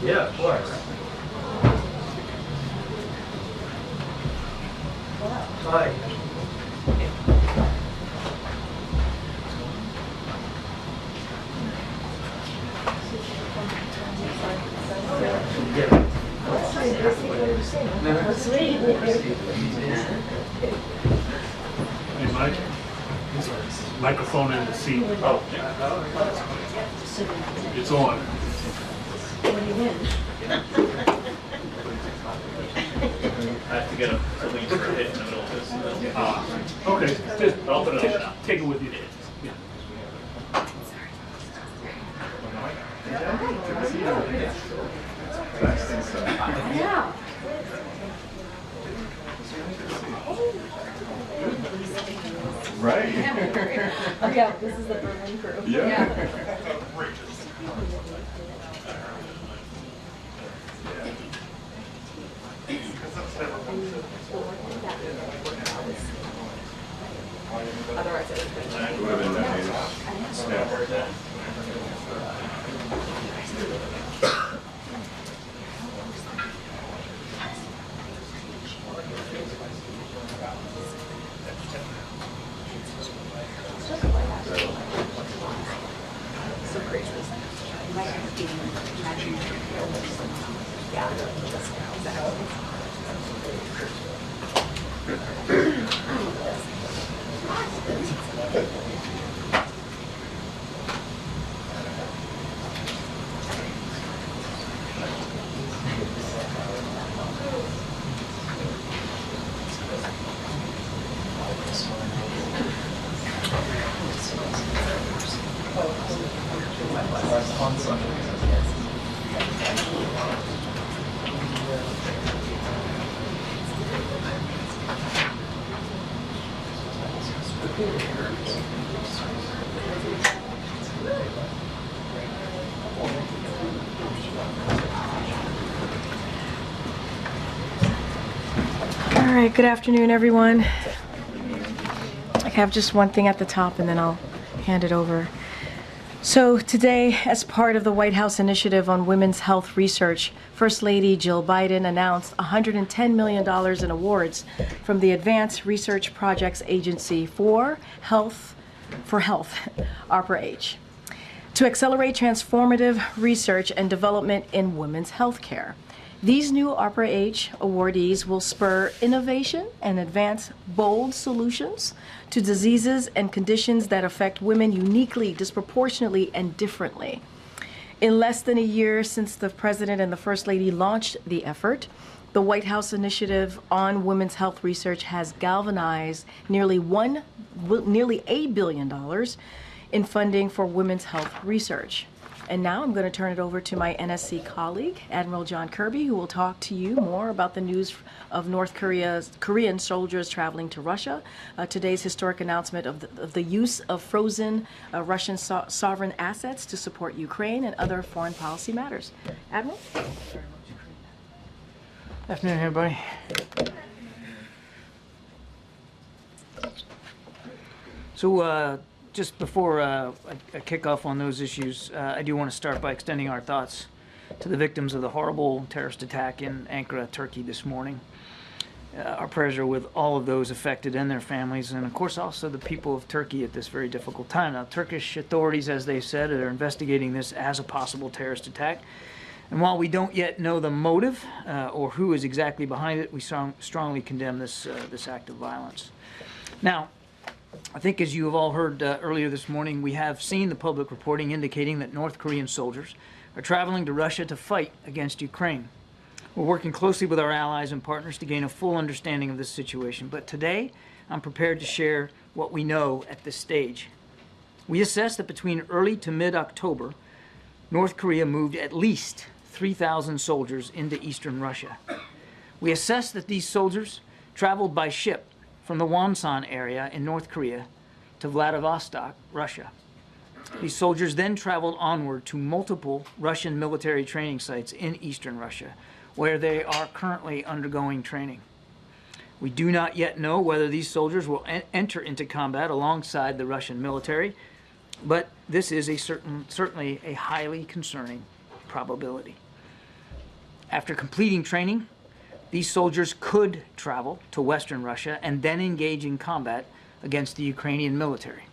Yeah, of course. Hi. Hey, Mike. Microphone in the seat. Oh. It's on. I have to get something to hit in the middle of this. Okay, just I'll put it on now. take it with you. Yeah. Yeah. Right. Oh yeah, this is the Berlin crew. Yeah. Otherwise it Would have been nice. Yeah. so crazy. All right, good afternoon, everyone. I have just one thing at the top and then I'll hand it over. So today, as part of the White House initiative on women's health research, First Lady Jill Biden announced $110 million in awards from the Advanced Research Projects Agency for Health, ARPA-H, to accelerate transformative research and development in women's health care. These new ARPA-H awardees will spur innovation and advance bold solutions to diseases and conditions that affect women uniquely, disproportionately, and differently. In less than a year since the President and the First Lady launched the effort, the White House initiative on women's health research has galvanized nearly $8 billion in funding for women's health research. And now I'm going to turn it over to my NSC colleague, Admiral John Kirby, who will talk to you more about the news of Korean soldiers traveling to Russia, today's historic announcement of the use of frozen Russian sovereign assets to support Ukraine, and other foreign policy matters. Admiral? Afternoon, everybody. So just before I kick off on those issues, I do want to start by extending our thoughts to the victims of the horrible terrorist attack in Ankara, Turkey this morning. Our prayers are with all of those affected and their families, and of course also the people of Turkey at this very difficult time. Now, Turkish authorities, as they said, are investigating this as a possible terrorist attack. And while we don't yet know the motive or who is exactly behind it, we strongly condemn this act of violence. Now, I think as you have all heard earlier this morning, we have seen the public reporting indicating that North Korean soldiers are traveling to Russia to fight against Ukraine. We're working closely with our allies and partners to gain a full understanding of this situation, but today I'm prepared to share what we know at this stage. We assess that between early to mid-October, North Korea moved at least 3,000 soldiers into eastern Russia. We assess that these soldiers traveled by ship from the Wonsan area in North Korea to Vladivostok, Russia. These soldiers then traveled onward to multiple Russian military training sites in eastern Russia, where they are currently undergoing training. We do not yet know whether these soldiers will enter into combat alongside the Russian military, but this is certainly a highly concerning probability. After completing training, these soldiers could travel to Western Russia and then engage in combat against the Ukrainian military.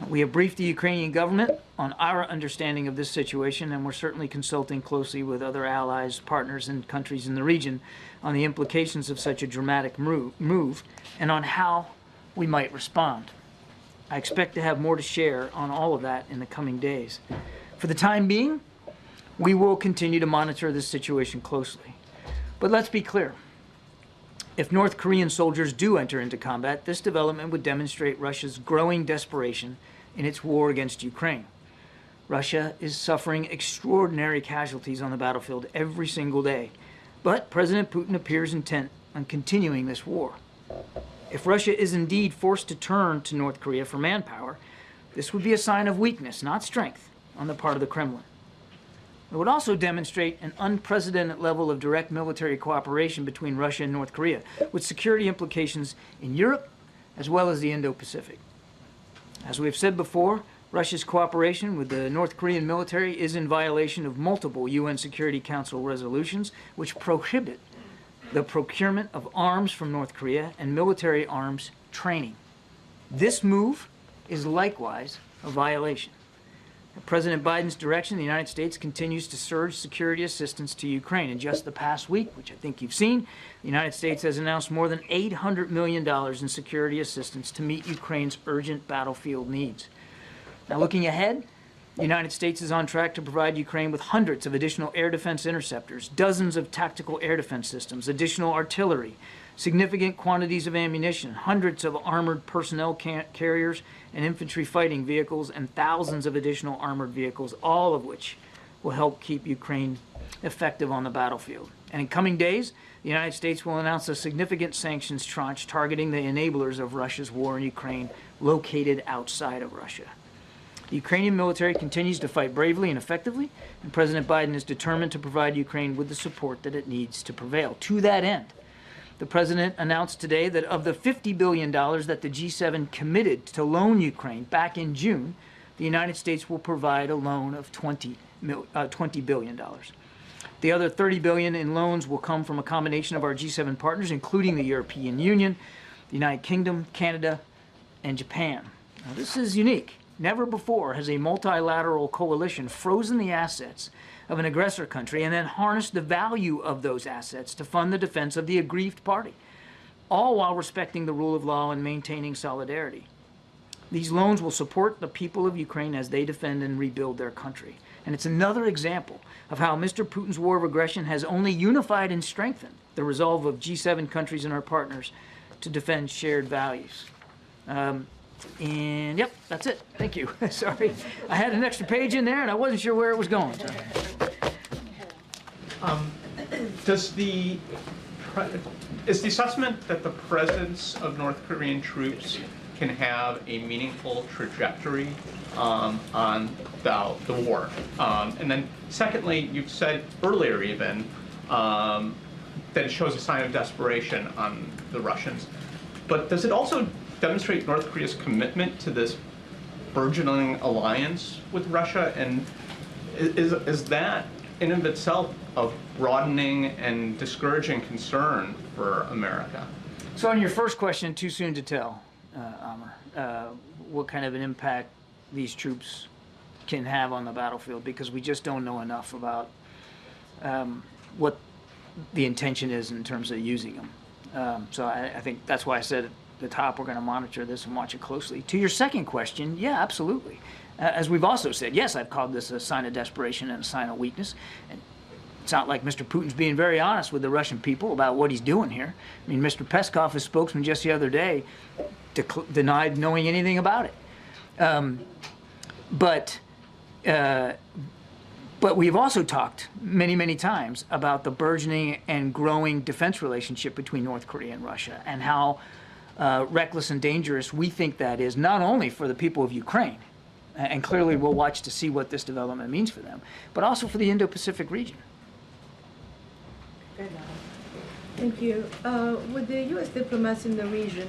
We have briefed the Ukrainian government on our understanding of this situation, and we're certainly consulting closely with other allies, partners, and countries in the region on the implications of such a dramatic move and on how we might respond. I expect to have more to share on all of that in the coming days. For the time being, we will continue to monitor this situation closely. But let's be clear. If North Korean soldiers do enter into combat, this development would demonstrate Russia's growing desperation in its war against Ukraine. Russia is suffering extraordinary casualties on the battlefield every single day, but President Putin appears intent on continuing this war. If Russia is indeed forced to turn to North Korea for manpower, this would be a sign of weakness, not strength, on the part of the Kremlin. It would also demonstrate an unprecedented level of direct military cooperation between Russia and North Korea, with security implications in Europe as well as the Indo-Pacific. As we have said before, Russia's cooperation with the North Korean military is in violation of multiple UN Security Council resolutions which prohibit the procurement of arms from North Korea and military arms training. This move is likewise a violation. At President Biden's direction, the United States continues to surge security assistance to Ukraine. In just the past week, which I think you've seen, the United States has announced more than $800 million in security assistance to meet Ukraine's urgent battlefield needs. Now, looking ahead, the United States is on track to provide Ukraine with hundreds of additional air defense interceptors, dozens of tactical air defense systems, additional artillery, significant quantities of ammunition, hundreds of armored personnel carriers and infantry fighting vehicles, and thousands of additional armored vehicles, all of which will help keep Ukraine effective on the battlefield. And in coming days, the United States will announce a significant sanctions tranche targeting the enablers of Russia's war in Ukraine located outside of Russia. The Ukrainian military continues to fight bravely and effectively, and President Biden is determined to provide Ukraine with the support that it needs to prevail. To that end, the President announced today that of the $50 billion that the G7 committed to loan Ukraine back in June, the United States will provide a loan of $20 billion. The other $30 billion in loans will come from a combination of our G7 partners, including the European Union, the United Kingdom, Canada, and Japan. Now, this is unique. Never before has a multilateral coalition frozen the assets of an aggressor country and then harnessed the value of those assets to fund the defense of the aggrieved party, all while respecting the rule of law and maintaining solidarity. These loans will support the people of Ukraine as they defend and rebuild their country. And it's another example of how Mr. Putin's war of aggression has only unified and strengthened the resolve of G7 countries and our partners to defend shared values. And yep, that's it. Thank you. Sorry. I had an extra page in there and I wasn't sure where it was going. Is the assessment that the presence of North Korean troops can have a meaningful trajectory on the war? And then secondly, you've said earlier even that it shows a sign of desperation on the Russians. But does it also demonstrate North Korea's commitment to this burgeoning alliance with Russia? And is that in and of itself a broadening and discouraging concern for America? So on your first question, too soon to tell, Amr, what kind of an impact these troops can have on the battlefield, because we just don't know enough about what the intention is in terms of using them. So I think that's why I said at the top we're going to monitor this and watch it closely. To your second question, yeah, absolutely. As we've also said, yes, I've called this a sign of desperation and a sign of weakness. And it's not like Mr. Putin's being very honest with the Russian people about what he's doing here. I mean, Mr. Peskov, his spokesman just the other day, denied knowing anything about it. But we've also talked many, many times about the burgeoning and growing defense relationship between North Korea and Russia, and how reckless and dangerous we think that is, not only for the people of Ukraine, and clearly we'll watch to see what this development means for them, but also for the Indo-Pacific region. Thank you. With the U.S. diplomats in the region,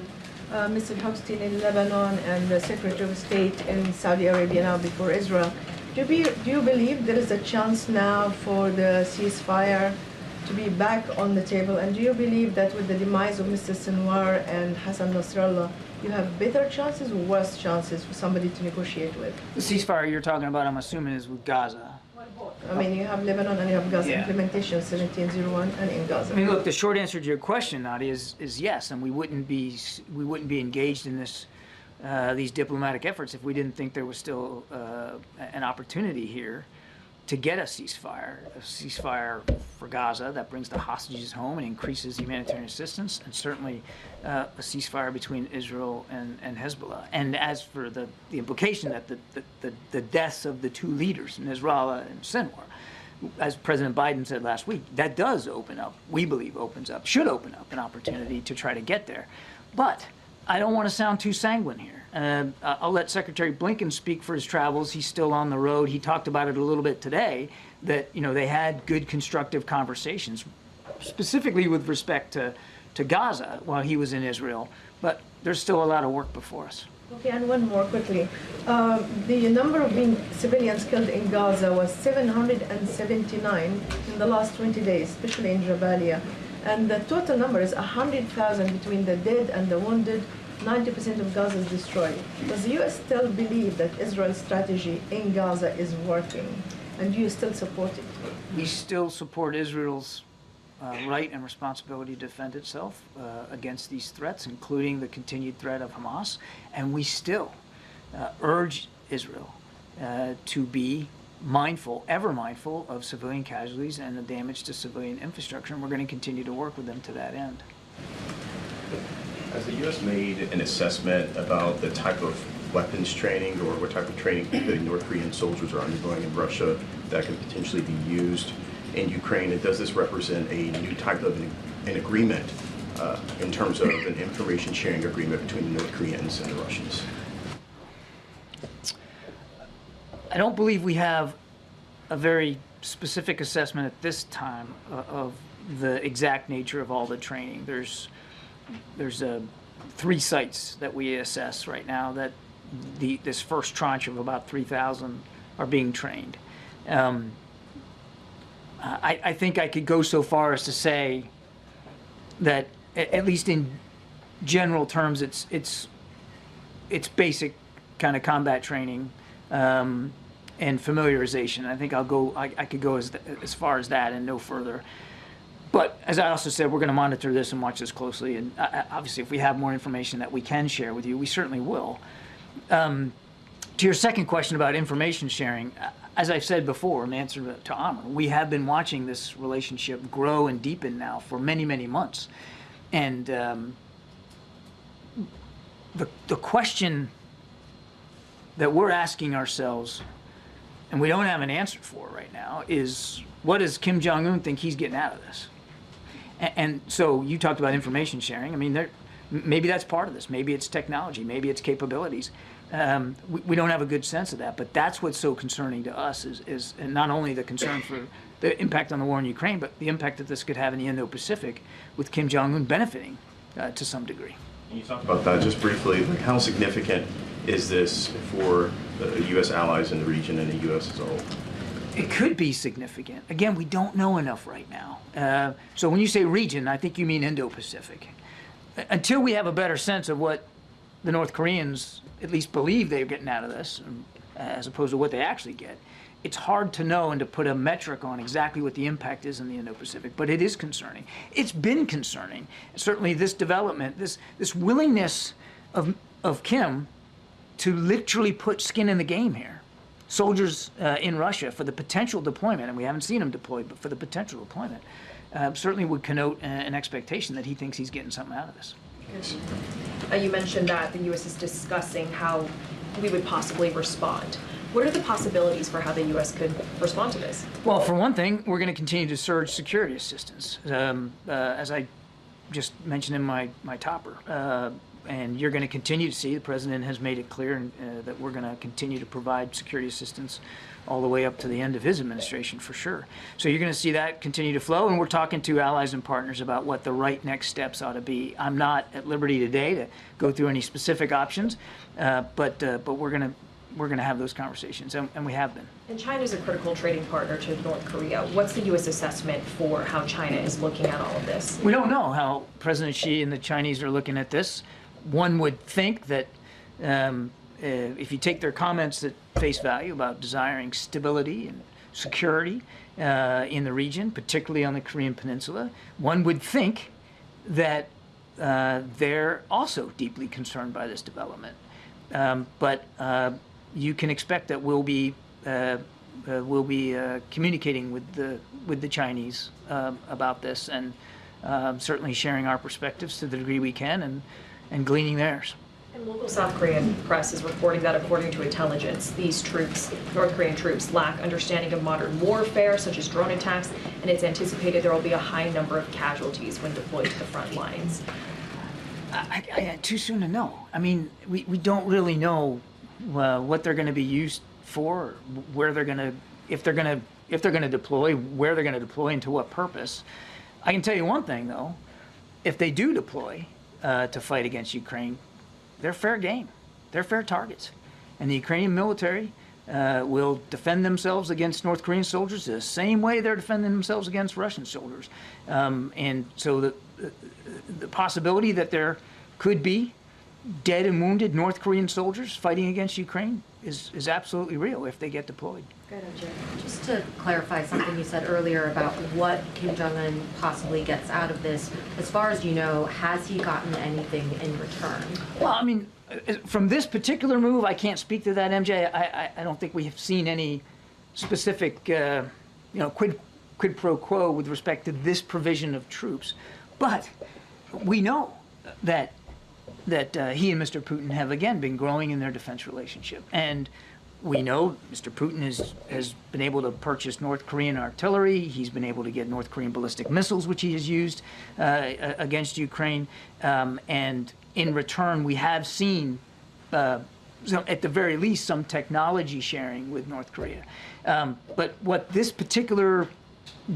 Mr. Hochstein in Lebanon and the Secretary of State in Saudi Arabia now before Israel, do you believe there is a chance now for the ceasefire to be back on the table? And do you believe that with the demise of Mr. Sinwar and Hassan Nasrallah, you have better chances or worse chances for somebody to negotiate with? The ceasefire you're talking about, I'm assuming, is with Gaza. I mean, you have Lebanon and you have Gaza Yeah. implementation 1701 and in Gaza. I mean, look, the short answer to your question, Nadia, is yes, and we wouldn't be engaged in this these diplomatic efforts if we didn't think there was still an opportunity here to get a ceasefire for Gaza that brings the hostages home and increases humanitarian assistance, and certainly a ceasefire between Israel and Hezbollah. And as for the implication that the deaths of the two leaders, Nasrallah and Sinwar, as President Biden said last week, that does open up, we believe should open up an opportunity to try to get there. But I don't want to sound too sanguine here. I'll let Secretary Blinken speak for his travels. He's still on the road. He talked about it a little bit today, that they had good constructive conversations, specifically with respect to Gaza while he was in Israel. But there's still a lot of work before us. Okay, and one more quickly. The number of civilians killed in Gaza was 779 in the last 20 days, especially in Jabalia. And the total number is 100,000 between the dead and the wounded. 90% of Gaza is destroyed. Does the U.S. still believe that Israel's strategy in Gaza is working? And do you still support it? We still support Israel's right and responsibility to defend itself against these threats, including the continued threat of Hamas. And we still urge Israel to be ever mindful of civilian casualties and the damage to civilian infrastructure. And we're going to continue to work with them to that end. Has the U.S. made an assessment about the type of weapons training or what type of training the North Korean soldiers are undergoing in Russia that could potentially be used in Ukraine? And does this represent a new type of an agreement in terms of an information sharing agreement between the North Koreans and the Russians? I don't believe we have a very specific assessment at this time of the exact nature of all the training. There's 3 sites that we assess right now that this first tranche of about 3,000 are being trained. I think I could go so far as to say that, at least in general terms, it's basic kind of combat training and familiarization. I think I could go as far as that and no further. But as I also said, we're going to monitor this and watch this closely. And obviously, if we have more information that we can share with you, we certainly will. To your second question about information sharing, as I've said before in answer to Amr, we have been watching this relationship grow and deepen now for many, many months. And the question that we're asking ourselves, and we don't have an answer for right now, is what does Kim Jong-un think he's getting out of this? And so you talked about information sharing. I mean, maybe that's part of this. Maybe it's technology. Maybe it's capabilities. We don't have a good sense of that, but that's what's so concerning to us is not only the concern for the impact on the war in Ukraine, but the impact that this could have in the Indo-Pacific with Kim Jong-un benefiting to some degree. Can you talk about that just briefly? Like, how significant is this for the U.S. allies in the region and the U.S. as a whole? It could be significant. Again, we don't know enough right now. So when you say region, I think you mean Indo-Pacific. Until we have a better sense of what the North Koreans at least believe they're getting out of this, as opposed to what they actually get, it's hard to know and to put a metric on exactly what the impact is in the Indo-Pacific, but it is concerning. It's been concerning. Certainly this development, this willingness of Kim to literally put skin in the game here. Soldiers in Russia for the potential deployment, and we haven't seen them deployed, but for the potential deployment, certainly would connote an expectation that he thinks he's getting something out of this. You mentioned that the U.S. is discussing how we would possibly respond. What are the possibilities for how the U.S. could respond to this? Well, for one thing, we're going to continue to surge security assistance, as I just mentioned in my topper. And you're going to continue to see, the president has made it clear that we're going to continue to provide security assistance all the way up to the end of his administration, for sure. So you're going to see that continue to flow, and we're talking to allies and partners about what the right next steps ought to be. I'm not at liberty today to go through any specific options, but we're going to have those conversations, and we have been. And China is a critical trading partner to North Korea. What's the U.S. assessment for how China is looking at all of this? We don't know how President Xi and the Chinese are looking at this. One would think that if you take their comments at face value about desiring stability and security in the region, particularly on the Korean Peninsula, one would think that they're also deeply concerned by this development. But you can expect that we'll be communicating with the Chinese about this, and certainly sharing our perspectives to the degree we can, and gleaning theirs. And local South Korean press is reporting that, according to intelligence, these troops, North Korean troops, lack understanding of modern warfare, such as drone attacks, and it's anticipated there will be a high number of casualties when deployed to the front lines. Too soon to know. I mean, we don't really know what they're going to be used for, where they're going to, if they're going to deploy, where they're going to deploy, and to what purpose. I can tell you one thing, though: if they do deploy to fight against Ukraine, they're fair game. They're fair targets. And the Ukrainian military will defend themselves against North Korean soldiers the same way they're defending themselves against Russian soldiers. And so the possibility that there could be dead and wounded North Korean soldiers fighting against Ukraine is absolutely real if they get deployed. Just to clarify something you said earlier about what Kim Jong-un possibly gets out of this, as far as you know, has he gotten anything in return? Well, I mean, from this particular move, I can't speak to that, MJ. I don't think we have seen any specific, quid pro quo with respect to this provision of troops. But we know that he and Mr. Putin have, again, been growing in their defense relationship. And we know Mr. Putin has been able to purchase North Korean artillery. He's been able to get North Korean ballistic missiles, which he has used against Ukraine. And in return, we have seen, at the very least, some technology sharing with North Korea. But what this particular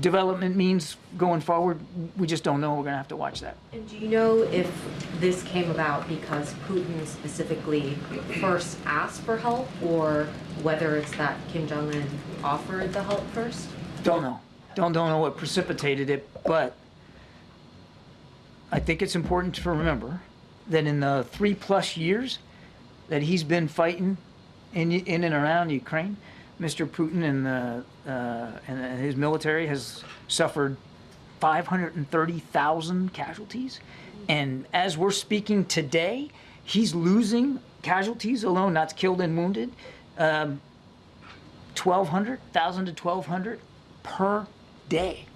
development means going forward, we just don't know. We're going to have to watch that. And do you know if this came about because Putin specifically first asked for help, or whether it's that Kim Jong-un offered the help first? Don't know. Don't know what precipitated it, but I think it's important to remember that in the 3+ years that he's been fighting in and around Ukraine, Mr. Putin and his military has suffered 530,000 casualties. And as we're speaking today, he's losing casualties alone, not killed and wounded, 1,000 to 1,200 per day.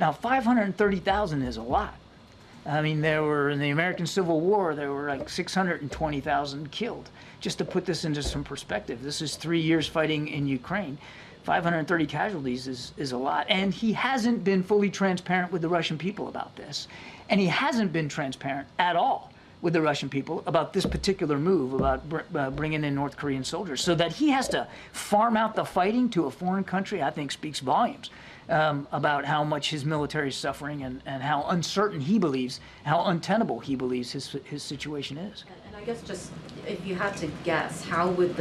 Now, 530,000 is a lot. I mean, there were, in the American Civil War, there were like 620,000 killed. Just to put this into some perspective, this is 3 years fighting in Ukraine. 530 casualties is a lot. And he hasn't been fully transparent with the Russian people about this. And he hasn't been transparent at all with the Russian people about this particular move, about bringing in North Korean soldiers. So that he has to farm out the fighting to a foreign country, I think speaks volumes about how much his military is suffering and how uncertain he believes, how untenable he believes his situation is. And I guess just, if you had to guess, what would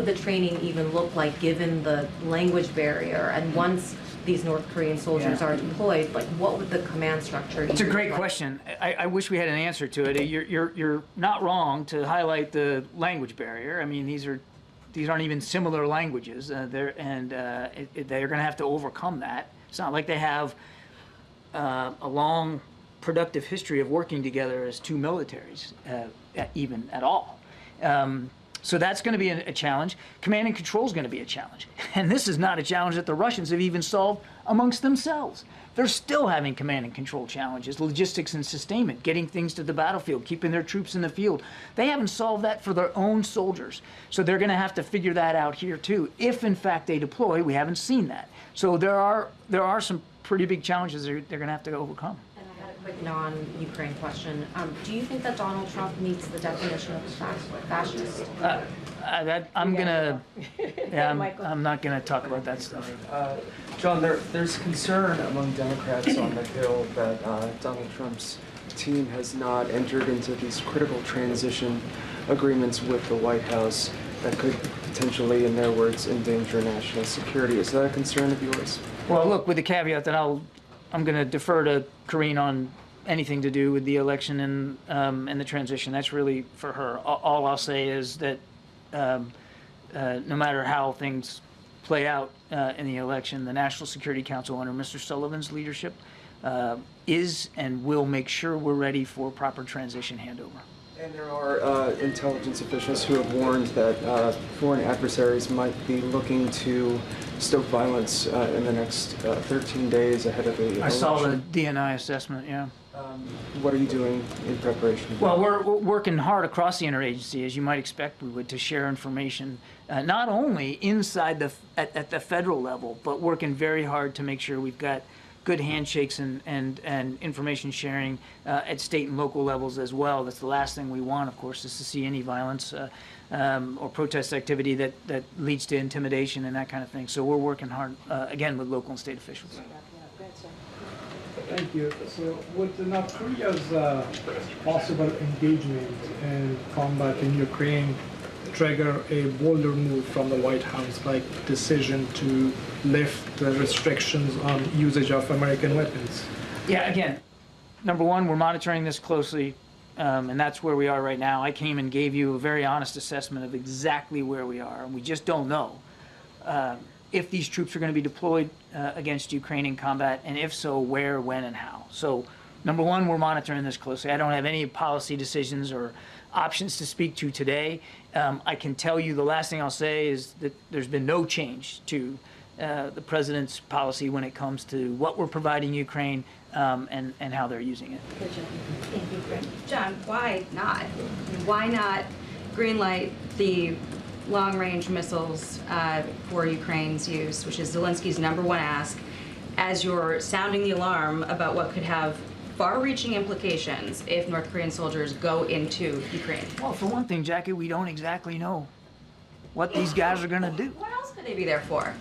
the training even look like given the language barrier? And once these North Korean soldiers are deployed, like what would the command structure It's a great question. I wish we had an answer to it. You're not wrong to highlight the language barrier. I mean, these aren't even similar languages. They're going to have to overcome that. It's not like they have a long, productive history of working together as two militaries, even at all. So that's going to be a challenge. Command and control is going to be a challenge. And this is not a challenge that the Russians have even solved amongst themselves. They're still having command and control challenges, logistics and sustainment, getting things to the battlefield, keeping their troops in the field. They haven't solved that for their own soldiers. So they're going to have to figure that out here too. If in fact they deploy, we haven't seen that. So there are some pretty big challenges they're going to have to overcome. Quick non-Ukraine question. Do you think that Donald Trump meets the definition of fascist? I'm not gonna talk about that stuff. John, there's concern among Democrats on the Hill that Donald Trump's team has not entered into these critical transition agreements with the White House that could potentially, in their words, endanger national security. Is that a concern of yours? Well, look, with the caveat that I'm going to defer to Karine on anything to do with the election and the transition. That's really for her. All I'll say is that no matter how things play out in the election, the National Security Council under Mr. Sullivan's leadership is and will make sure we're ready for proper transition handover. And there are intelligence officials who have warned that foreign adversaries might be looking to stoke violence in the next 13 days ahead of the election. I saw the DNI assessment, yeah. What are you doing in preparation? Well, we're working hard across the interagency, as you might expect we would, to share information, not only inside at the federal level, but working very hard to make sure we've got good handshakes and information sharing at state and local levels as well. That's the last thing we want, of course, is to see any violence or protest activity that leads to intimidation and that kind of thing. So we're working hard, again, with local and state officials. Thank you. So with North Korea's possible engagement in combat in Ukraine trigger a bolder move from the White House, like decision to lift the restrictions on usage of American weapons? Yeah, again, number one, we're monitoring this closely, and that's where we are right now. I came and gave you a very honest assessment of exactly where we are, and we just don't know if these troops are going to be deployed against Ukraine in combat, and if so, where, when, and how. So, number one, we're monitoring this closely. I don't have any policy decisions or options to speak to today. I can tell you the last thing I'll say is that there's been no change to the president's policy when it comes to what we're providing Ukraine and how they're using it. Thank you, John, why not? Why not greenlight the long-range missiles for Ukraine's use, which is Zelensky's #1 ask, as you're sounding the alarm about what could have far-reaching implications if North Korean soldiers go into Ukraine? Well, for one thing, Jackie, we don't exactly know what these guys are going to do. What else could they be there for?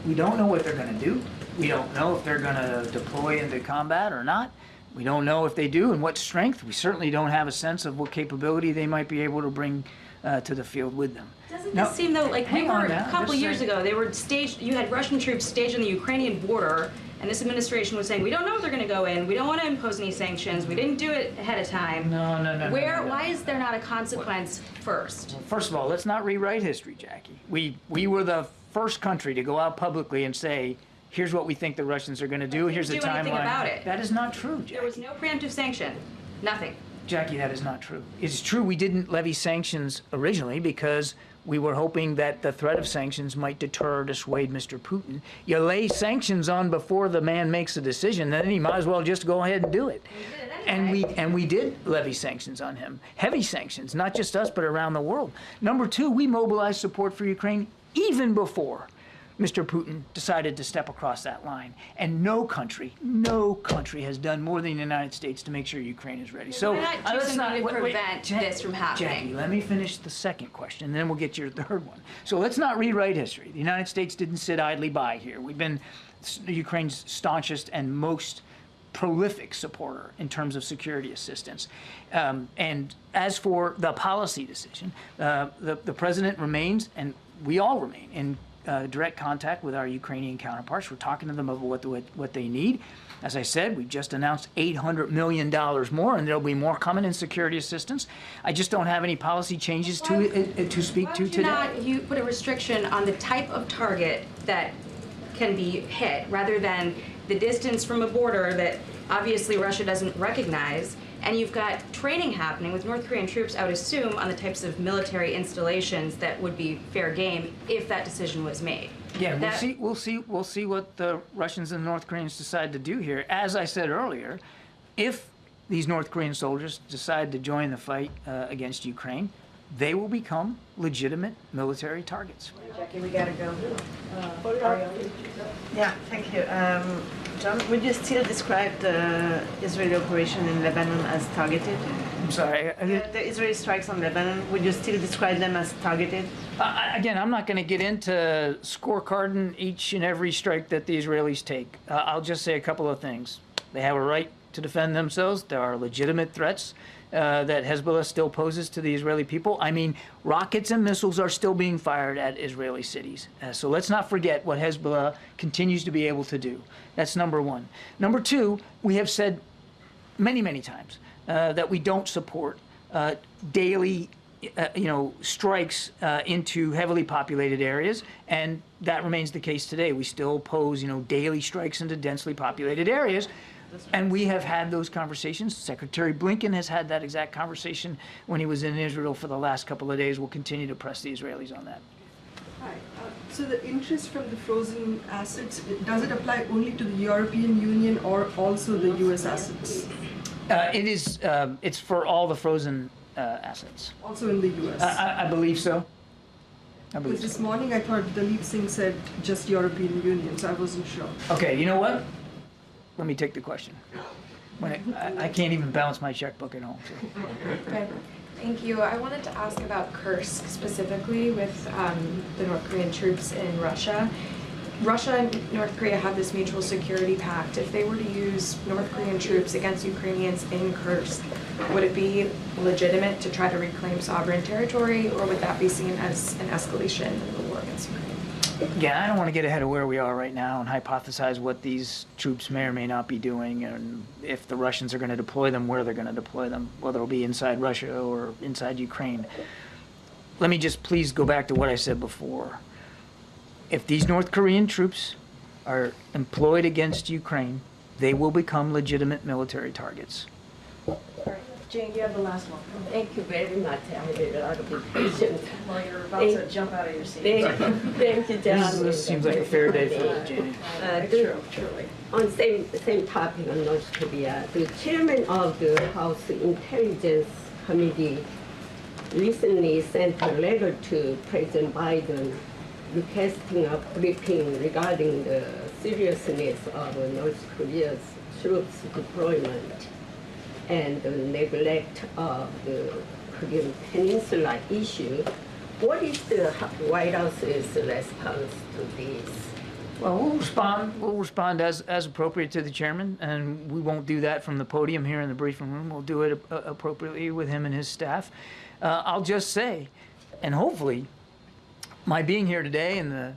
We don't know what they're going to do. We don't know if they're going to deploy into combat or not. We don't know if they do and what strength. We certainly don't have a sense of what capability they might be able to bring to the field with them. Doesn't this seem, though, like hang on now, a couple years ago, they were staged, you had Russian troops staged on the Ukrainian border, and this administration was saying, we don't know if they're going to go in, we don't want to impose any sanctions, we didn't do it ahead of time. No. Why is there not a consequence first? Well, first of all, let's not rewrite history, Jackie. We were the first country to go out publicly and say, here's what we think the Russians are going to do, here's the timeline. Do anything about it. That is not true, Jackie. There was no preemptive sanction, nothing. Jackie, that is not true. It's true we didn't levy sanctions originally because We were hoping that the threat of sanctions might deter or dissuade Mr. Putin. You lay sanctions on before the man makes a decision, then he might as well just go ahead and do it. And we did levy sanctions on him, heavy sanctions, not just us, but around the world. Number two, we mobilized support for Ukraine even before Mr. Putin decided to step across that line. And no country has done more than the United States to make sure Ukraine is ready. So Why not do let's something to prevent Jackie, this from happening? Jackie, let me finish the second question, and then we'll get to your third one. So let's not rewrite history. The United States didn't sit idly by here. We've been Ukraine's staunchest and most prolific supporter in terms of security assistance. And as for the policy decision, the president remains, and we all remain, in direct contact with our Ukrainian counterparts. We're talking to them about what they need. As I said, we've just announced $800 million more, and there'll be more coming in security assistance. I just don't have any policy changes to speak to today. Why would you not put a restriction on the type of target that can be hit, rather than the distance from a border that obviously Russia doesn't recognize? And you've got training happening with North Korean troops, I would assume, on the types of military installations that would be fair game if that decision was made. Yeah, we'll see what the Russians and the North Koreans decide to do here. As I said earlier, if these North Korean soldiers decide to join the fight against Ukraine, they will become legitimate military targets. Jackie, we gotta go. Yeah, thank you. John, would you still describe the Israeli operation in Lebanon as targeted? I'm sorry. The Israeli strikes on Lebanon, would you still describe them as targeted? Again, I'm not going to get into scorecarding each and every strike that the Israelis take. I'll just say a couple of things. They have a right to defend themselves. There are legitimate threats that Hezbollah still poses to the Israeli people. I mean, rockets and missiles are still being fired at Israeli cities. So let's not forget what Hezbollah continues to be able to do. That's number one. Number two, we have said many, many times that we don't support daily strikes into heavily populated areas, and that remains the case today. We still oppose, daily strikes into densely populated areas. And we have had those conversations. Secretary Blinken has had that exact conversation when he was in Israel for the last couple of days. We'll continue to press the Israelis on that. Hi. So the interest from the frozen assets, does it apply only to the European Union or also the U.S. assets? It's for all the frozen assets. Also in the U.S.? I believe so. Because this morning I thought Dalip Singh said just European Union, so I wasn't sure. Okay, you know what? Let me take the question. I can't even balance my checkbook at home. So. Okay. Thank you. I wanted to ask about Kursk specifically with the North Korean troops in Russia. Russia and North Korea have this mutual security pact. If they were to use North Korean troops against Ukrainians in Kursk, would it be legitimate to try to reclaim sovereign territory, or would that be seen as an escalation of the war against Ukraine? Again, I don't want to get ahead of where we are right now and hypothesize what these troops may or may not be doing, and if the Russians are going to deploy them, where they're going to deploy them, whether it'll be inside Russia or inside Ukraine. Let me just please go back to what I said before. If these North Korean troops are employed against Ukraine, they will become legitimate military targets. Jane, you have the last one. Thank you very much. I had a lot of patience. Well, you're about to jump out of your seat. Thank you, John. This seems like a fair day for Jane. Truly. On same topic on North Korea, the chairman of the House Intelligence Committee recently sent a letter to President Biden requesting a briefing regarding the seriousness of North Korea's troops deployment and the neglect of the Korean Peninsula issue. What is the White House's response to this? Well, we'll respond as appropriate to the chairman, and we won't do that from the podium here in the briefing room. We'll do it appropriately with him and his staff. I'll just say, and hopefully, my being here today and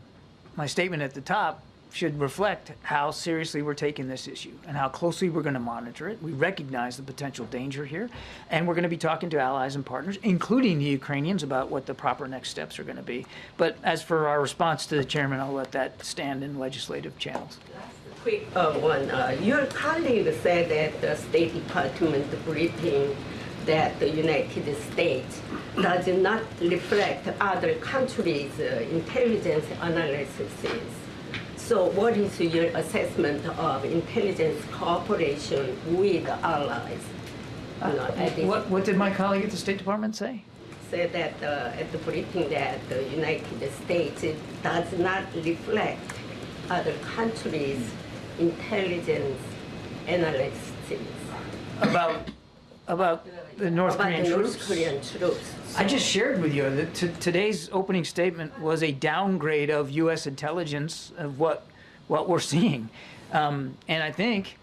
my statement at the top should reflect how seriously we're taking this issue and how closely we're going to monitor it. We recognize the potential danger here, and we're going to be talking to allies and partners, including the Ukrainians, about what the proper next steps are going to be. But as for our response to the chairman, I'll let that stand in legislative channels. Quick one. Your colleague said at the State Department briefing that the United States does not reflect other countries' intelligence analysis. So what is your assessment of intelligence cooperation with allies? What did my colleague at the State Department say? Said that at the briefing that the United States does not reflect other countries' intelligence analysis. About the North Korean troops. I just shared with you that today's opening statement was a downgrade of U.S. intelligence of what we're seeing, and I think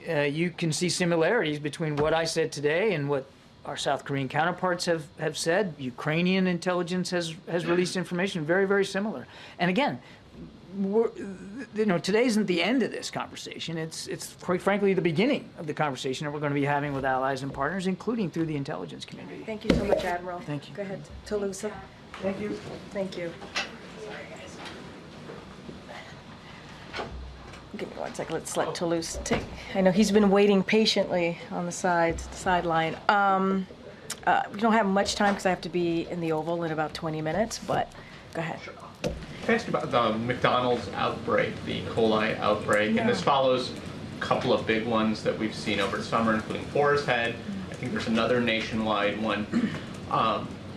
you can see similarities between what I said today and what our South Korean counterparts have said. Ukrainian intelligence has released information very, very similar. And again, today isn't the end of this conversation. It's quite frankly the beginning of the conversation that we're going to be having with allies and partners, including through the intelligence community. Thank you so much, Admiral. Thank you. Go ahead, Toulouse. Thank you. Thank you. Give me 1 second. Let's let Toulouse take. I know he's been waiting patiently on the sideline. We don't have much time because I have to be in the Oval in about 20 minutes. But go ahead. Can I ask about the McDonald's outbreak, the E. coli outbreak? Yeah. And this follows a couple of big ones that we've seen over the summer, including Forest Head. I think there's another nationwide one.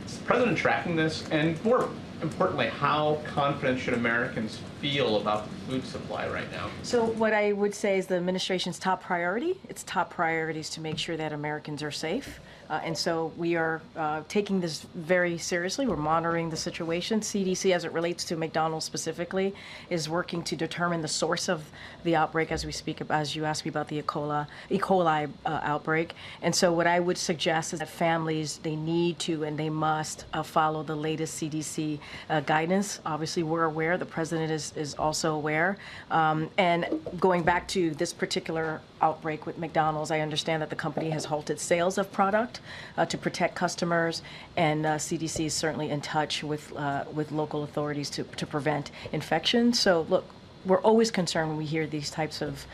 Is the president tracking this? And more importantly, how confident should Americans feel about the food supply right now? So what I would say is the administration's top priority. Its top priority is to make sure that Americans are safe. And so we are taking this very seriously. We're monitoring the situation. CDC, as it relates to McDonald's specifically, is working to determine the source of the outbreak as we speak, as you asked me about the E. coli outbreak. And so what I would suggest is that families, they need to and they must follow the latest CDC guidance. Obviously, we're aware. The president is also aware. And going back to this particular outbreak with McDonald's, I understand that the company has halted sales of product to protect customers, and CDC is certainly in touch with local authorities to prevent infection. So look, we're always concerned when we hear these types of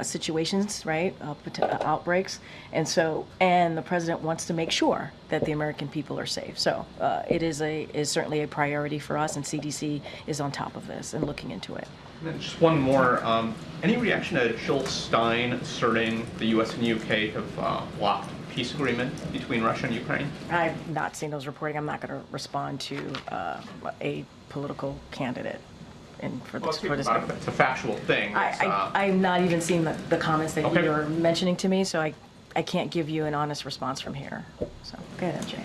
situations, right? Outbreaks, and the president wants to make sure that the American people are safe. So it is certainly a priority for us, and CDC is on top of this and looking into it. And then just one more. Any reaction to Jill Stein asserting the U.S. and U.K. have blocked a peace agreement between Russia and Ukraine? I've not seen those reporting. I'm not going to respond to a political candidate. For this. It's a factual thing. I'm not even seeing the comments that Okay. you're mentioning to me, so I can't give you an honest response from here. So go ahead, MJ.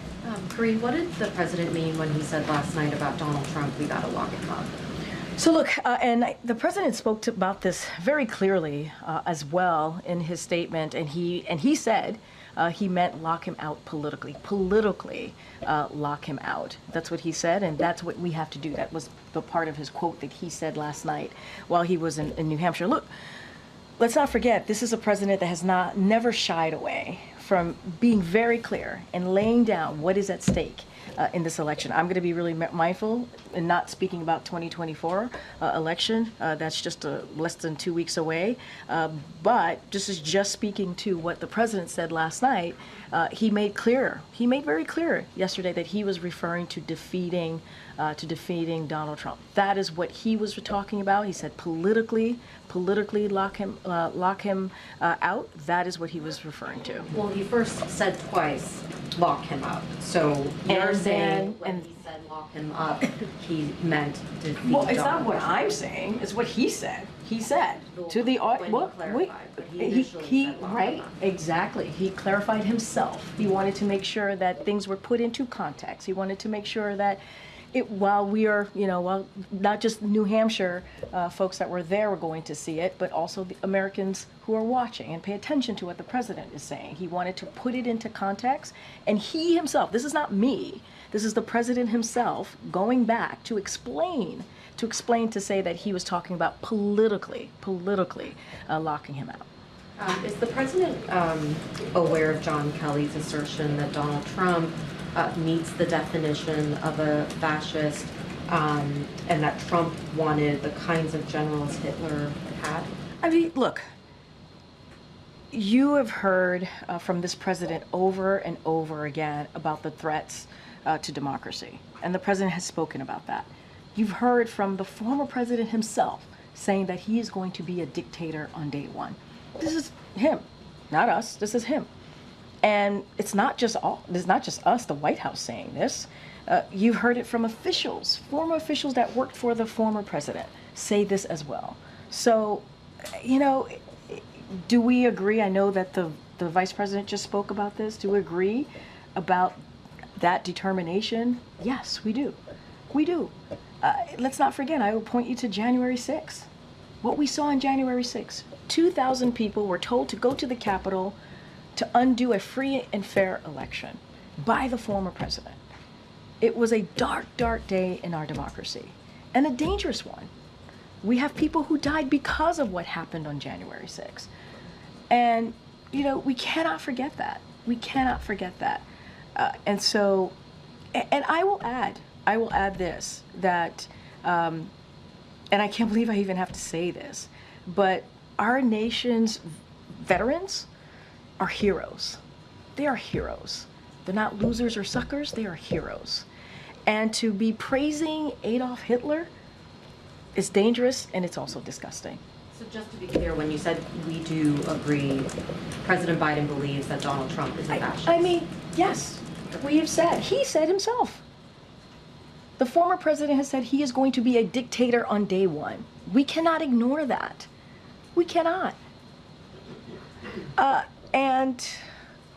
Karine, what did the president mean when he said last night about Donald Trump, we got to lock him up? So look, the president spoke about this very clearly as well in his statement, and he said he meant lock him out politically. Politically, lock him out. That's what he said, and that's what we have to do. That was the part of his quote that he said last night while he was in New Hampshire. Look, let's not forget, this is a president that has never shied away from being very clear and laying down what is at stake in this election. I'm going to be really mindful and not speaking about 2024 election. That's just less than 2 weeks away. But just speaking to what the president said last night, he made very clear yesterday that he was referring to defeating Donald Trump. That is what he was talking about. He said politically lock him out. That is what he was referring to. Well, he first said twice, lock him up. So you're saying when he said lock him up, he meant defeat Well, it's not Donald what Trump. I'm saying. It's what he said. He said to the he right, exactly. He clarified himself. He wanted to make sure that things were put into context. He wanted to make sure that while not just New Hampshire folks that were there were going to see it, but also the Americans who are watching and pay attention to what the president is saying. He wanted to put it into context, and he himself, this is not me, this is the president himself going back to explain to say that he was talking about politically locking him out. Is the president aware of John Kelly's assertion that Donald Trump meets the definition of a fascist, and that Trump wanted the kinds of generals Hitler had? I mean, look, You have heard from this president over and over again about the threats to democracy, and the president has spoken about that. You've heard from the former president himself saying that he is going to be a dictator on day one. This is him, not us. This is him. And it's not just us, the White House, saying this. You've heard it from officials, former officials that worked for the former president say this as well. So, you know, do we agree? I know that the vice president just spoke about this. Do we agree about that determination? Yes, we do. We do. Let's not forget, I will point you to January 6th. What we saw on January 6th. 2,000 people were told to go to the Capitol to undo a free and fair election by the former president. It was a dark, dark day in our democracy, and a dangerous one. We have people who died because of what happened on January 6th. And, you know, we cannot forget that. We cannot forget that. And so, and I will add this, that, and I can't believe I even have to say this, but our nation's veterans are heroes. They are heroes. They're not losers or suckers, they are heroes. And to be praising Adolf Hitler is dangerous, and it's also disgusting. So just to be clear, when you said we do agree, President Biden believes that Donald Trump is a fascist. I mean, yes, we have said, he said himself. The former president has said he is going to be a dictator on day one. We cannot ignore that. We cannot. And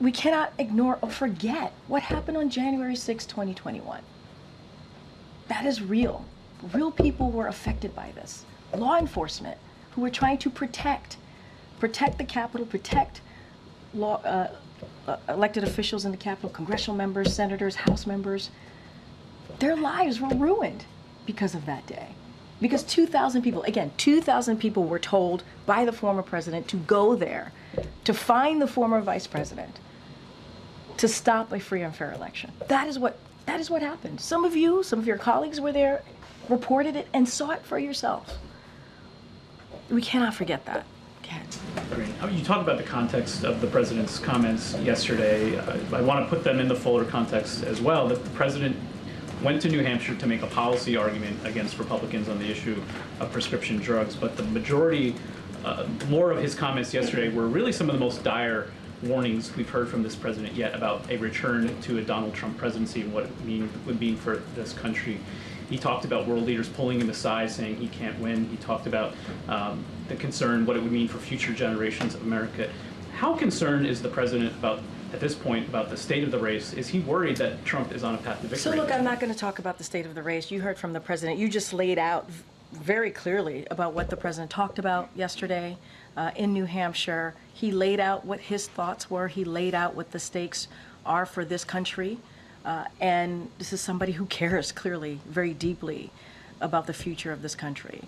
we cannot ignore or forget what happened on January 6, 2021. That is real. Real people were affected by this. Law enforcement who were trying to protect the Capitol, protect elected officials in the Capitol, congressional members, senators, House members. Their lives were ruined because of that day. Because 2,000 people, again, 2,000 people were told by the former president to go there, to find the former vice president, to stop a free and fair election. That is what happened. Some of your colleagues were there, reported it, and saw it for yourself. We cannot forget that. You talk about the context of the president's comments yesterday. I want to put them in the fuller context as well, that the president went to New Hampshire to make a policy argument against Republicans on the issue of prescription drugs, but the majority, more of his comments yesterday were really some of the most dire warnings we've heard from this president yet about a return to a Donald Trump presidency and what it would mean for this country. He talked about world leaders pulling him aside, saying he can't win. He talked about the concern, what it would mean for future generations of America. How concerned is the president at this point, about the state of the race? Is he worried that Trump is on a path to victory? So look, I'm not going to talk about the state of the race. You heard from the president. You just laid out very clearly about what the president talked about yesterday in New Hampshire. He laid out what his thoughts were. He laid out what the stakes are for this country. And this is somebody who cares clearly, very deeply about the future of this country.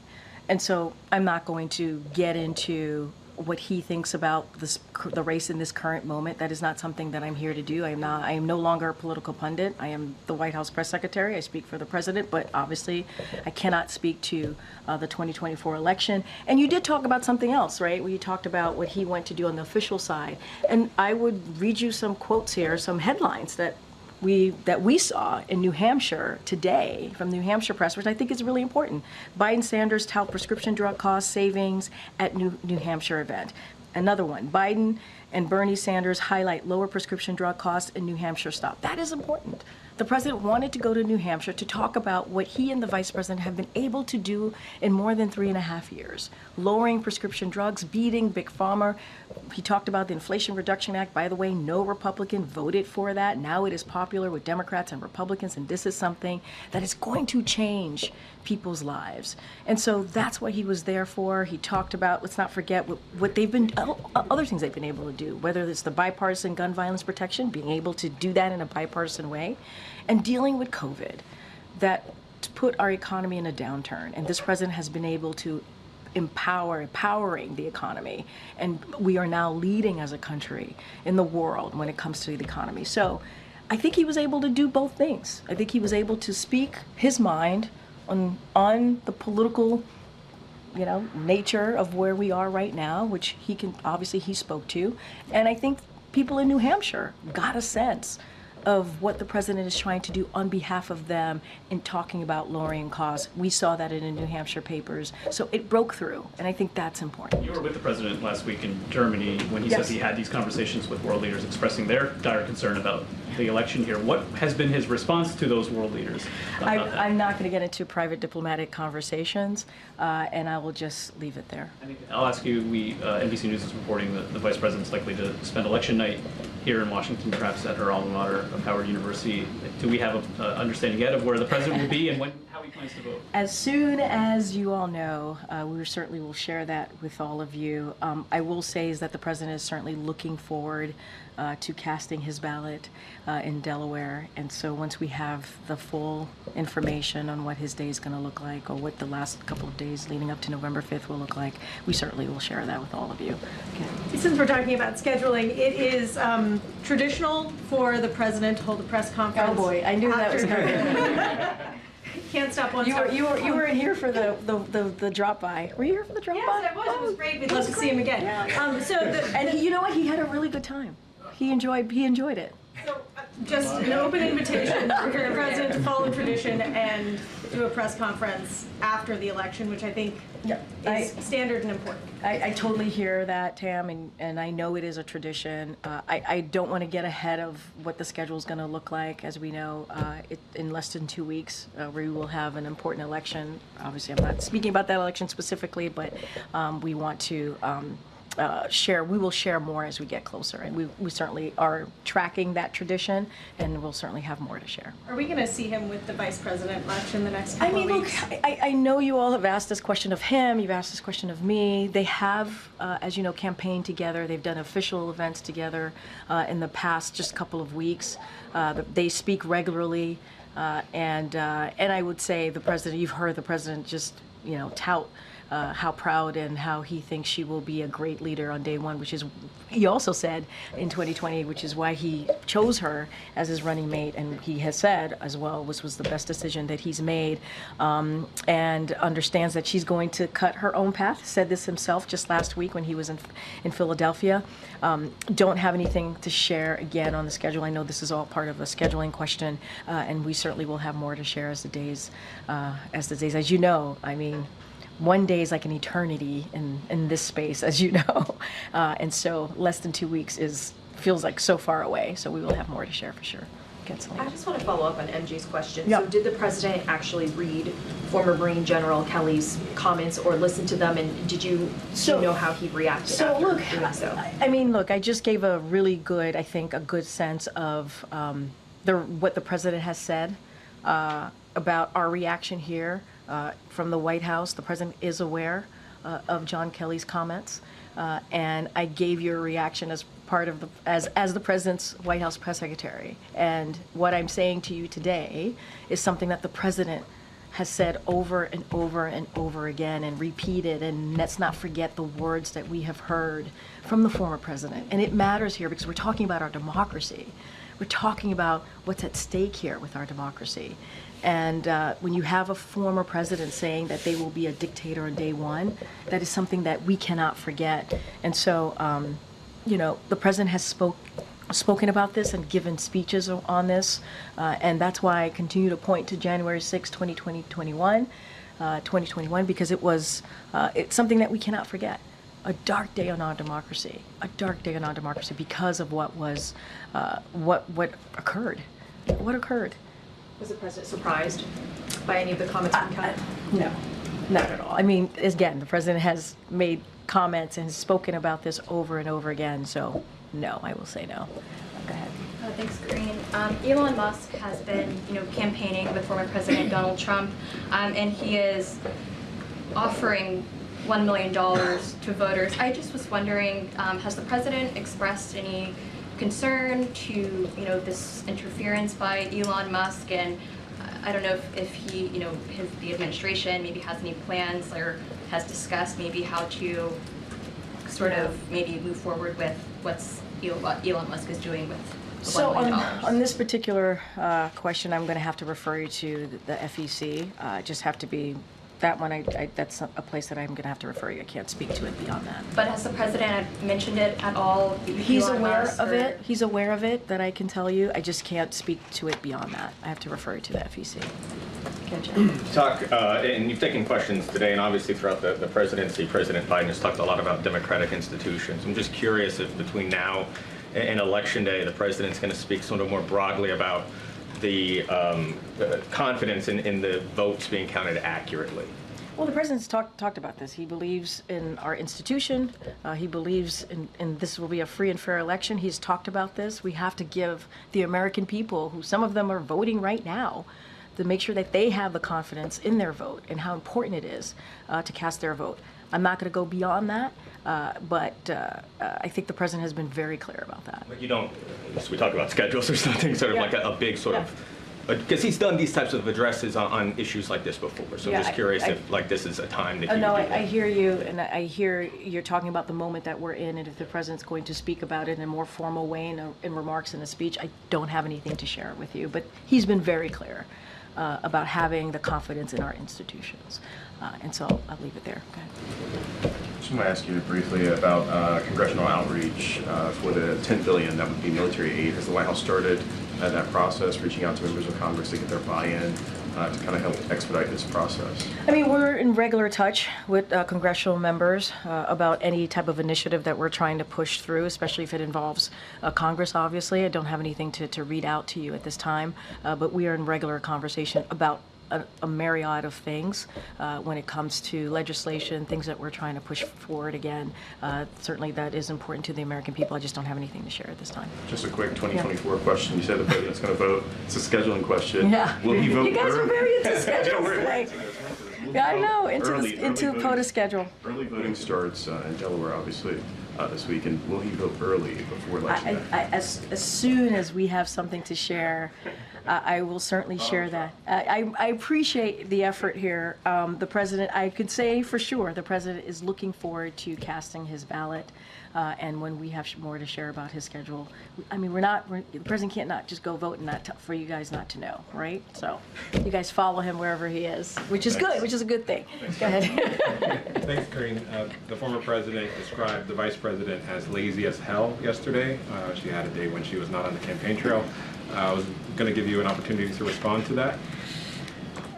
And so I'm not going to get into what he thinks about the race in this current moment. That is not something that I'm here to do. I am no longer a political pundit. I am the White House press secretary. I speak for the president, but obviously I cannot speak to the 2024 election. And you did talk about something else, right? Where you talked about what he went to do on the official side. And I would read you some quotes here, some headlines that we saw in New Hampshire today from the New Hampshire Press, which I think is really important. Biden Sanders tout prescription drug cost savings at New Hampshire event. Another one, Biden and Bernie Sanders highlight lower prescription drug costs in New Hampshire stop. That is important. The president wanted to go to New Hampshire to talk about what he and the vice president have been able to do in more than 3.5 years. Lowering prescription drugs, beating Big Pharma. He talked about the Inflation Reduction Act. By the way, no Republican voted for that. Now it is popular with Democrats and Republicans, and this is something that is going to change people's lives. And so that's what he was there for. He talked about, let's not forget what they've been, other things they've been able to do, whether it's the bipartisan gun violence protection, being able to do that in a bipartisan way, and dealing with COVID, that put our economy in a downturn. And this president has been able to empowering the economy. And we are now leading as a country in the world when it comes to the economy. So I think he was able to do both things. I think he was able to speak his mind on the political nature of where we are right now, which he spoke to. And I think people in New Hampshire got a sense of what the president is trying to do on behalf of them in talking about lowering costs. We saw that in the New Hampshire papers. So it broke through, and I think that's important. You were with the president last week in Germany when he says he had these conversations with world leaders expressing their dire concern about the election here. What has been his response to those world leaders about that? I'm not going to get into private diplomatic conversations, and I will just leave it there. I'll ask you, NBC News is reporting that the vice president's likely to spend election night here in Washington, perhaps at her alma mater of Howard University. Do we have an understanding yet of where the president will be and how he plans to vote? As soon as you all know, we certainly will share that with all of you. I will say is that the president is certainly looking forward to casting his ballot in Delaware. And so once we have the full information on what his day is going to look like, or what the last couple of days leading up to November 5th will look like, we certainly will share that with all of you. Okay. Since we're talking about scheduling, it is traditional for the president to hold a press conference. Oh boy, I knew that was coming. Can't stop one. You weren't here for the drop by. Were you here for the drop by? Yes, I was. It was great. We'd love to see him again. Yeah. And you know what? He had a really good time. He enjoyed it. So, just an open invitation for the president to follow tradition and do a press conference after the election, which I think is standard and important. I totally hear that, Tam, and I know it is a tradition. I don't want to get ahead of what the schedule is going to look like. As we know, in less than 2 weeks, we will have an important election. Obviously, I'm not speaking about that election specifically, but we want to we will share more as we get closer, and we certainly are tracking that tradition, and we'll certainly have more to share. Are we going to see him with the vice president much in the next couple of weeks? Look, I know you all have asked this question of him, you've asked this question of me. They have, as you know, campaigned together. They've done official events together in the past just couple of weeks. They speak regularly, and I would say the president, you've heard the president just, tout how proud and how he thinks she will be a great leader on day one, which is, he also said in 2020, which is why he chose her as his running mate. And he has said as well, this was the best decision that he's made, and understands that she's going to cut her own path. Said this himself just last week when he was in Philadelphia. Don't have anything to share again on the schedule. I know this is all part of a scheduling question, and we certainly will have more to share as the days, as you know, I mean, one day is like an eternity in this space, as you know. And so less than 2 weeks feels like so far away. So we will have more to share for sure. I just want to follow up on MG's question. Yep. So did the president actually read former Marine General Kelly's comments or listen to them? And do you know how he reacted after doing so? I mean, look, I just gave a really good, I think, a good sense of what the president has said about our reaction here. From the White House, the president is aware of John Kelly's comments, and I gave your reaction as part of as the president's White House press secretary. And what I'm saying to you today is something that the president has said over and over and over again and repeated, and let's not forget the words that we have heard from the former president. And it matters here because we're talking about our democracy. We're talking about what's at stake here with our democracy. And when you have a former president saying that they will be a dictator on day one, that is something that we cannot forget. And so, the president has spoken about this and given speeches on this, and that's why I continue to point to January 6, 2021, because it's something that we cannot forget. A dark day on our democracy, because of what occurred. What occurred? Was the president surprised by any of the comments from Kelly? No, not at all. I mean, again, the president has made comments and has spoken about this over and over again, so no, I will say no. Go ahead. Thanks, Karine. Elon Musk has been, campaigning with former President Donald Trump, and he is offering $1 million to voters. I just was wondering, has the president expressed any concern to this interference by Elon Musk, and I don't know if he the administration maybe has any plans or has discussed maybe how to sort of maybe move forward with what Elon Musk is doing with the $1 million. On this particular question, I'm going to have to refer you to the FEC. Just have to be that one, that's a place that I'm going to have to refer you. I can't speak to it beyond that. But has the president mentioned it at all? He's Elon aware Musk, of or- it. He's aware of it, that I can tell you. I just can't speak to it beyond that. I have to refer you to the FEC. Okay, Jim. Talk, and you've taken questions today, and obviously throughout the presidency, President Biden has talked a lot about democratic institutions. I'm just curious if between now and Election Day, the president's going to speak sort of more broadly about the confidence in the votes being counted accurately. Well, the president's talked about this. He believes in our institution. He believes in this will be a free and fair election. He's talked about this. We have to give the American people, who some of them are voting right now, to make sure that they have the confidence in their vote and how important it is to cast their vote. I'm not going to go beyond that, but I think the president has been very clear about that. Like you don't, so we talk about schedules or something, sort of like a big sort of, because he's done these types of addresses on issues like this before. So I'm just curious if like this is a time that No, would do that. I hear you, and I hear you're talking about the moment that we're in, and if the president's going to speak about it in a more formal way in remarks in a speech, I don't have anything to share with you. But he's been very clear about having the confidence in our institutions. And so I'll leave it there. Go ahead. Just want to ask you briefly about congressional outreach for the $10 billion that would be military aid. Has the White House started that process, reaching out to members of Congress to get their buy-in to kind of help expedite this process? I mean, we're in regular touch with congressional members about any type of initiative that we're trying to push through, especially if it involves Congress, obviously. I don't have anything to read out to you at this time, but we are in regular conversation about a myriad of things when it comes to legislation, things that we're trying to push forward again. Certainly that is important to the American people. I just don't have anything to share at this time. Just a quick 2024 question. You said the president's going to vote. It's a scheduling question. Yeah. Will he vote You guys are early? very into schedules today. Yeah, I know, into voting- POTUS schedule. Early voting starts in Delaware, obviously, this week. And will he vote early before election day? As soon as we have something to share, I will certainly share that. I appreciate the effort here. The president, I could say for sure, the president is looking forward to casting his ballot. And when we have more to share about his schedule, I mean, the president can't not just go vote and not for you guys not to know, right? So you guys follow him wherever he is, which is good, which is a good thing. Go ahead. Thanks, Karine. The former president described the vice president as lazy as hell yesterday. She had a day when she was not on the campaign trail. I was going to give you an opportunity to respond to that.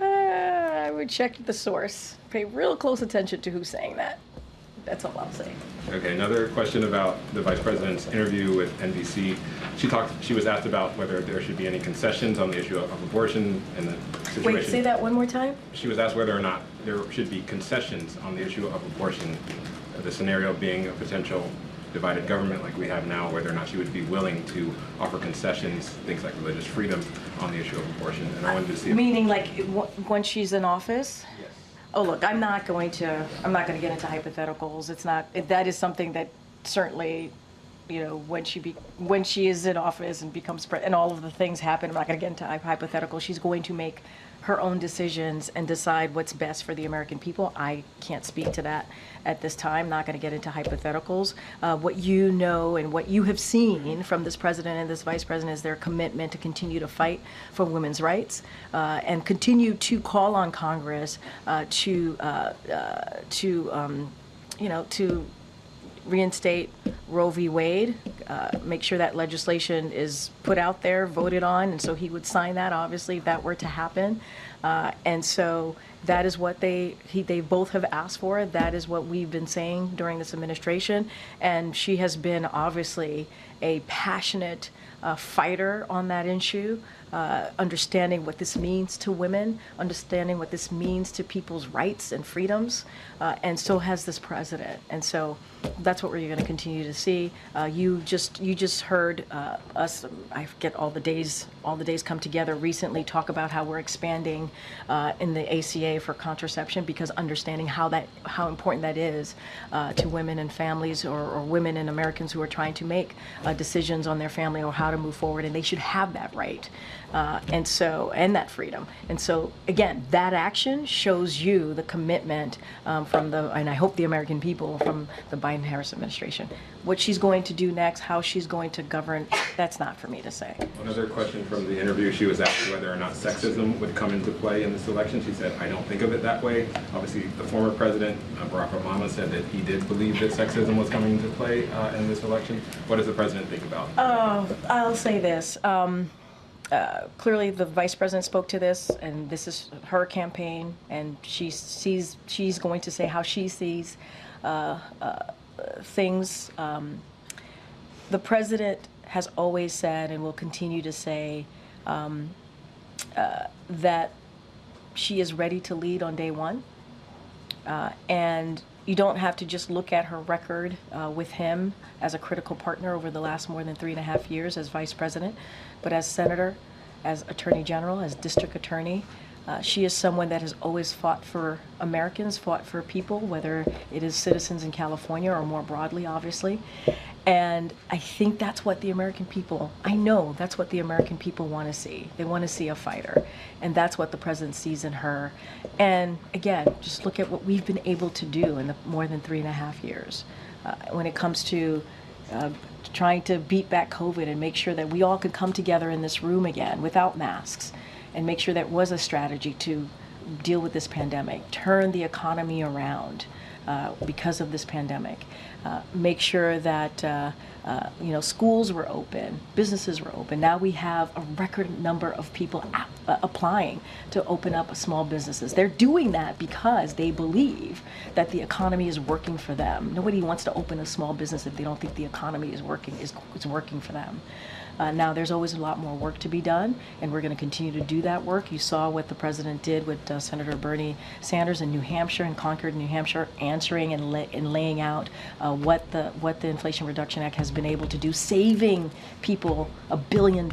I would check the source. Pay real close attention to who's saying that. That's all I'll say. Okay, another question about the vice president's interview with NBC. She was asked about whether there should be any concessions on the issue of abortion and the situation. Wait, say that one more time? She was asked whether or not there should be concessions on the issue of abortion, the scenario being a potential divided government like we have now, whether or not she would be willing to offer concessions, things like religious freedom, on the issue of abortion. And I wanted to see if Meaning like once she's in office? Yes. Oh, look, I'm not going to get into hypotheticals. That is something that certainly, you know, when she is in office and becomes and all of the things happen, I'm not going to get into hypotheticals. She's going to make her own decisions and decide what's best for the American people. I can't speak to that at this time. Not going to get into hypotheticals. What you know and what you have seen from this president and this vice president is their commitment to continue to fight for women's rights and continue to call on Congress to reinstate Roe v. Wade, make sure that legislation is put out there, voted on, and so he would sign that, obviously, if that were to happen. And so that is what they both have asked for. That is what we've been saying during this administration. And she has been, obviously, a passionate fighter on that issue, understanding what this means to women, understanding what this means to people's rights and freedoms, and so has this president. And so that's what we're going to continue to see. You just heard us, I forget all the days come together recently, talk about how we're expanding in the ACA for contraception, because understanding how important that is to women and families or women and Americans who are trying to make decisions on their family or how to move forward, and they should have that right. And that freedom. And so, again, that action shows you the commitment and I hope the American people from the Biden-Harris administration. What she's going to do next, how she's going to govern, that's not for me to say. Another question for from the interview, she was asked whether or not sexism would come into play in this election. She said, I don't think of it that way. Obviously, the former president, Barack Obama, said that he did believe that sexism was coming into play in this election. What does the president think about it? I'll say this. Clearly, the vice president spoke to this, and this is her campaign, and she's going to say how she sees things. The president has always said and will continue to say that she is ready to lead on day one. And you don't have to just look at her record with him as a critical partner over the last more than 3.5 years as vice president, but as senator, as attorney general, as district attorney. She is someone that has always fought for Americans, fought for people, whether it is citizens in California or more broadly, obviously. And I think that's what the American people, I know that's what the American people want to see. They want to see a fighter. And that's what the president sees in her. And again, just look at what we've been able to do in the more than 3.5 years when it comes to trying to beat back COVID and make sure that we all could come together in this room again without masks and make sure there was a strategy to deal with this pandemic, turn the economy around because of this pandemic. Make sure that schools were open, businesses were open. Now we have a record number of people applying to open up small businesses. They're doing that because they believe that the economy is working for them. Nobody wants to open a small business if they don't think the economy is working for them. Now, there's always a lot more work to be done, and we're going to continue to do that work. You saw what the president did with Senator Bernie Sanders in New Hampshire, in Concord, New Hampshire, answering and laying out what the Inflation Reduction Act has been able to do, saving people $1 billion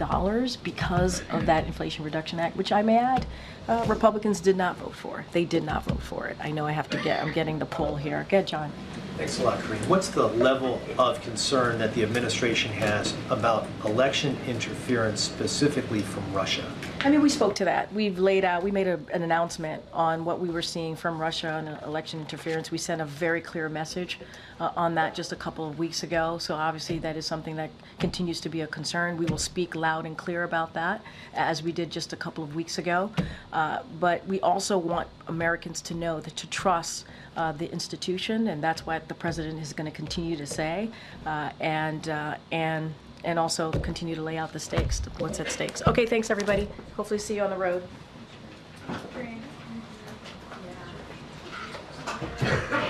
because of that Inflation Reduction Act, which I may add, Republicans did not vote for. They did not vote for it. I know I'm getting the poll here. Go ahead, John. Thanks a lot, Karine. What's the level of concern that the administration has about election interference specifically from Russia? I mean, we spoke to that. We made an announcement on what we were seeing from Russia on election interference. We sent a very clear message on that just a couple of weeks ago. So obviously that is something that continues to be a concern. We will speak loud and clear about that, as we did just a couple of weeks ago. But we also want Americans to know that to trust the institution, and that's what the president is going to continue to say, and also continue to lay out the stakes, what's at stakes. Okay, thanks everybody. Hopefully see you on the road. Yeah.